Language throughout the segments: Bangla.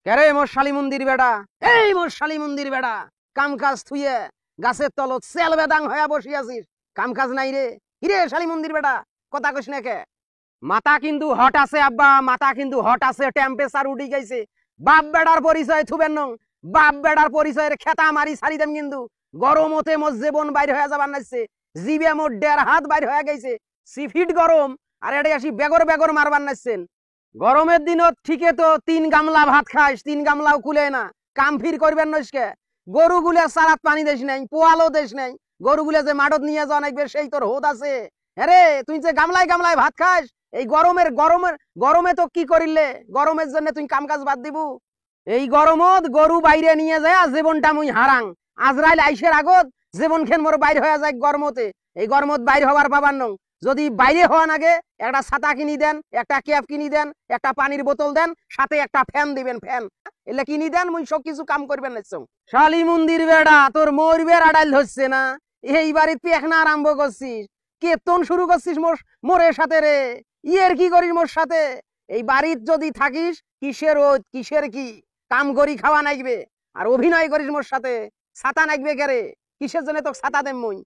কেরে মোর শালি মন্দির বেড়া, এই মোর শালি মন্দির বেড়া, কাম কাজ থুয়ে গাছের তলত সেল বেদাং হয়ে বসে আছিস, কাম কাজ নাই রে? কিরে শালি মন্দির বেড়া, কথা কইস না কে? মাথা কিন্তু হট আছে আব্বা, মাথা কিন্তু হট আছে, টেম্পারেচার উঠি গেছে। বাপ বেড়ার পরিচয় থুবেন নং, বাপ বেড়ার পরিচয়ের খেতা মারি ছাড়ি দেম কিন্তু। গরমতে মোর জীবন বাইর হয়ে যাবার নাইছে, জিবে মোর 1.5 হাত বাইর হয়ে গেছে, সিফিট গরম। আর এটা আসি বেগর বেগর মারবার নাইছেন। গরমের দিনত ঠিকই তো 3 গামলা ভাত খাইস, 3 গামলাও কুলে না, কাম ফির করবেন নইসকে। গরুগুলা সারাত পানি দেশ নাই, পোয়ালো দেশ নাই, গরুগুলা যে মাঠত নিয়ে যাওয়া নাইবে সেই তোর হোদ আছে? আরে তুই যে গামলায় গামলায় ভাত খাস, এই গরমে তো কি করিলে? গরমের জন্য তুই কাম কাজ বাদ দিবু? এই গরমত গরু বাইরে নিয়ে যায় জীবনটা মুই হারাং। আজরাইল আইসের আগত জীবন খেন মোর বাইর হয়ে যায় গরমতে। এই গরমত বাইর হবার পাবার নং। যদি বাইরে হওয়ার আগে একটা ছাতা কিনি দেন, একটা ক্যাপ কিনি দেন, একটা পানির বোতল দেন, সাথে একটা ফ্যান দিবেন, ফ্যান এলে কিনি দেন, মুই সব কিছু কাম করবেন না। শালি মন্দির বেড়া, তোর মরবের আড়াইল হচ্ছে না, এই বাড়িতে পেখনা আরম্ভ করছিস, কেতন শুরু করছিস মোরের সাথে রে। ইয়ের কি করিস মোর সাথে? এই বাড়িত যদি থাকিস, কিসের রোদ কিসের কি কাম করি খাওয়া নাইবে, আর অভিনয় করিস মোর সাথে। ছাতা নাইবে কেরে? কিসের জন্য তোকে ছাতা দেম মুই?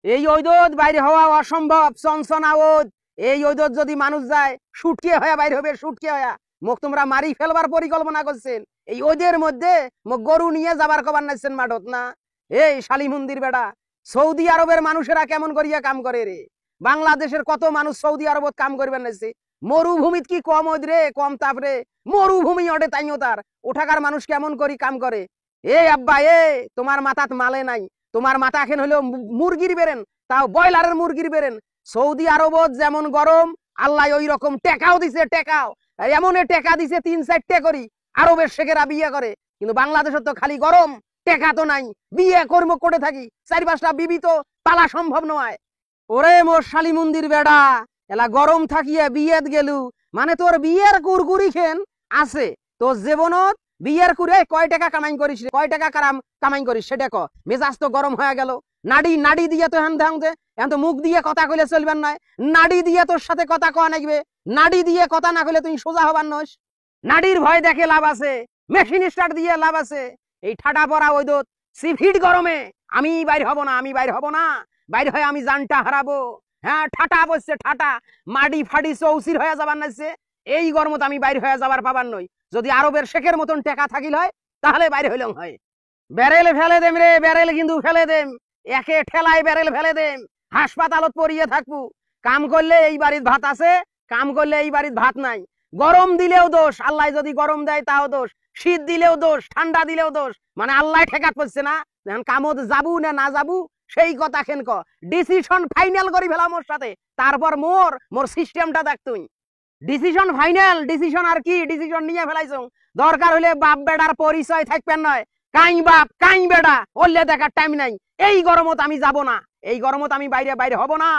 এই ঐদত বাইরে হওয়া অসম্ভব, চনচনা ওদ। এই ঐদত যদি মানুষ যায়, সুটকে হয়ে বাইরে হবে, সুটকে হয়ে। মোক তোমরা মারি ফেলবার পরিকল্পনা করছেন, এই ওদের মধ্যে মোক গরু নিয়ে যাবার কবার নাইছেন মাঠত না? এই শালি মন্দির বেড়া, সৌদি আরবের মানুষেরা কেমন করিয়া কাম করে রে? বাংলাদেশের কত মানুষ সৌদি আরবত কাম করবেন নাইছে? মরুভূমিত কি কম ওদ রে, কম তাপ রে? মরুভূমি ওঠে তাইও তার ওঠাকার মানুষ কেমন করি কাম করে? এই আব্বা, তোমার মাথাত মালে নাই, তোমার মাথা এখন হলো মুরগির বেরেন, তাও ব্রয়লারের মুরগির বেরেন। সৌদি আরবত যেমন গরম, আল্লাহ ওই রকম টেকাও দিছে, টেকাও এমন টেকা দিছে 3-4টে করি আরবের শেখেরা বিয়ে করে। কিন্তু বাংলাদেশত তো খালি গরম, টেকা তো নাই, বিয়ে কর্ম করে থাকি, 4-5টা বিবি তো পালা সম্ভব নয়। ওরে মোর শালি মন্দির বেড়া, এলা গরম থাকিয়ে বিয়েত গেলু মানে তোর বিয়ের কুরকুরি খেন আছে তোর জীবনত? বিয়ের কুড়ে কয় টাকা কামাই করিস, কয় টাকা কামাই করিস সেটা ক। মেজাজ তো গরম হয়ে গেল, নাড়ি নাড়ি দিয়ে তো হ্যান ধ্যান এখন তো মুখ দিয়ে কথা কইলে চলবেন নয়, নাড়ি দিয়ে তোর সাথে কথা কয়া নাকবে। নাড়ি দিয়ে কথা না কইলে তুই সোজা হবার নস। নাড়ির ভয় দেখে লাভ আছে, মেশিন স্টার্ট দিয়ে লাভ আছে। এই ঠাটা পড়া ওই দোত সিফিট গরমে আমি বাইর হব না, আমি বাইর হব না, বাইর হয়ে আমি জানটা হারাবো। হ্যাঁ ঠাটা বসছে, ঠাটা মাডি ফাডি চৌচির হয়ে যাবার নাইছে। এই গরমত আমি বাইর হয়ে যাবার পাবার নই। যদি আরবের শেখের মতন টেকা থাকিল হয়, তাহলে বাইরে হইলাম হয়। ব্যারেল ফেলে দেম রে, ব্যারেল কিন্তু ফেলে দেম, একে ঠেলায় ব্যারেল ফেলে দেম, হাসপাতালত পড়িয়ে থাকবো। কাম করলে এই বাড়ির ভাত আছে, কাম করলে এই বাড়ির ভাত নাই। গরম দিলেও দোষ, আল্লাহ যদি গরম দেয় তাও দোষ, শীত দিলেও দোষ, ঠান্ডা দিলেও দোষ, মানে আল্লাহ ঠেকাত পড়ছে না। এখন কামত যাবু না না যাবু সেই কথা খেন ক, ডিসিশন ফাইনাল করি ফেলা মোর সাথে, তারপর মোর সিস্টেমটা দেখ তুই। ডিসিশন ফাইনাল, ডিসিশন আর কি, ডিসিশন নিয়ে ফেলাইছ। দরকার হলে বাপ বেড়ার পরিচয় থাকবেন নয়, কাই বাপ কাই বেড়া বললে দেখার টাইম নাই। এই গরমত আমি যাব না, এই গরমত আমি বাইরে হব না,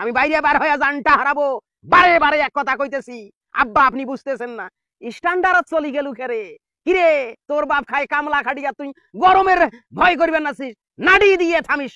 আমি বাইরে বার হয়ে জানটা হারাবো। বারে বারে এক কথা কইতেছি আব্বা, আপনি বুঝতেছেন না। স্ট্যান্ডার্ড চলি গেলু খেরে। কিরে তোর বাপ খায় কামলা খাটিয়া, তুই গরমের ভয় করবেন না, নাড়ি দিয়ে থামিস।